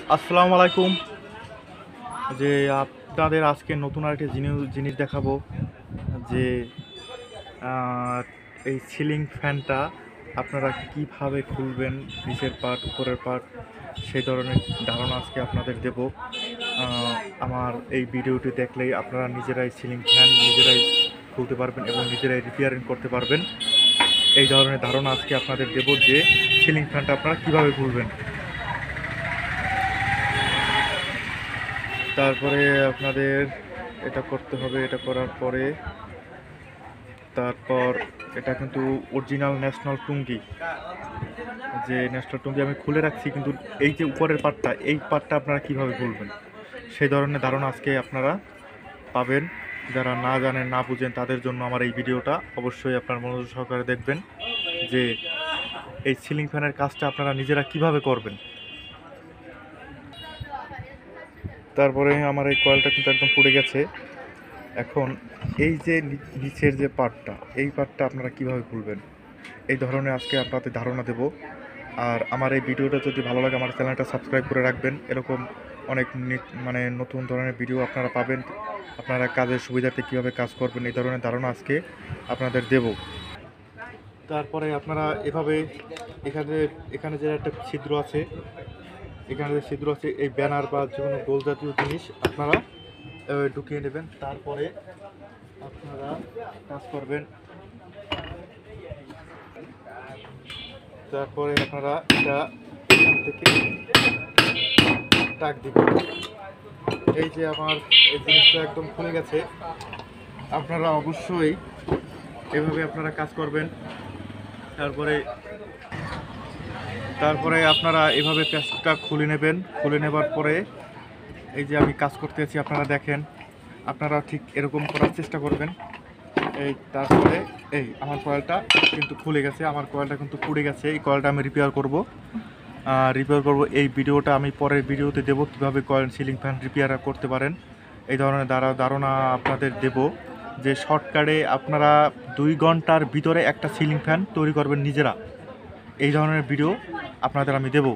আসসালামু আলাইকুম। যে আপনাদের আজকে নতুন আরেকটি জিনিস দেখাবো যে আহ, এই সিলিং ফ্যানটা আপনারা কিভাবে খুলবেন, নিচের পার্ট উপরের পার্ট সেই ধরনের ধারণা আজকে আপনাদের দেব। আমার এই ভিডিওটি দেখলেই আপনারা নিজেরাই সিলিং ফ্যান নিজেরাই খুলতে পারবেন এবং নিজেরাই রিপেয়ারিং করতে পারবেন। এই ধরনের ধারণা আজকে আপনাদের দেব যে সিলিং ফ্যানটা আপনারা কিভাবে খুলবেন। তারপরে আপনাদের এটা করতে হবে। এটা করার পরে তারপর এটা কিন্তু অরিজিনাল ন্যাশনাল টুঙ্গি, যে ন্যাশনাল টুঙ্গি আমি খুলে রাখছি, কিন্তু এই যে উপরের পার্টটা, এই পার্টটা আপনারা কিভাবে খুলবেন সেই ধরনের ধারণা আজকে আপনারা পাবেন। যারা না জানেন না বুঝেন তাদের জন্য আমার এই ভিডিওটা অবশ্যই আপনার মনোযোগ সহকারে দেখবেন যে এই সিলিং ফ্যানের কাজটা আপনারা নিজেরা কিভাবে করবেন। তারপরে আমার এই কয়েলটা কিন্তু একদম পুড়ে গেছে। এখন এই যে নিচের যে পার্টটা, এই পার্টটা আপনারা কিভাবে খুলবেন এই ধরনের আজকে আপনাদের ধারণা দেব। আর আমার এই ভিডিওটা যদি ভালো লাগে আমার চ্যানেলটা সাবস্ক্রাইব করে রাখবেন। এরকম অনেক নতুন ধরনের ভিডিও আপনারা পাবেন। আপনারা কাজের সুবিধাতে কীভাবে কাজ করবেন এই ধরনের ধারণা আজকে আপনাদের দেব। তারপরে আপনারা এভাবে এখানে এখানে যে একটা ছিদ্র আছে, এখানে যে ছিদ্র আছে, এই ব্যানার বা যে কোনো গোল জাতীয় জিনিস আপনারা ঢুকিয়ে নেবেন। তারপরে আপনারা কাজ করবেন। তারপরে আপনারা এটা এখান থেকে টাক দিবেন। এই যে আমার এই জিনিসটা একদম খুলে গেছে। আপনারা অবশ্যই এভাবে আপনারা কাজ করবেন। তারপরে তারপরে আপনারা এভাবে প্যাচটা খুলে নেবেন। খুলে নেবার পরে এই যে আমি কাজ করতে আছি আপনারা দেখেন, আপনারা ঠিক এরকম করার চেষ্টা করবেন। এই তারপরে এই আমার কয়েলটা কিন্তু খুলে গেছে, আমার কয়েলটা কিন্তু পুড়ে গেছে। এই কয়েলটা আমি রিপেয়ার করব। এই ভিডিওটা আমি পরের ভিডিওতে দেব কিভাবে কয়েল সিলিং ফ্যান রিপেয়ার করতে পারেন। এই ধরনের ধারণা আপনাদের দেব যে শর্টকাটে আপনারা 2 ঘন্টার ভিতরে একটা সিলিং ফ্যান তৈরি করবেন নিজেরা। এই ধরনের ভিডিও আপনাদের আমি দেব।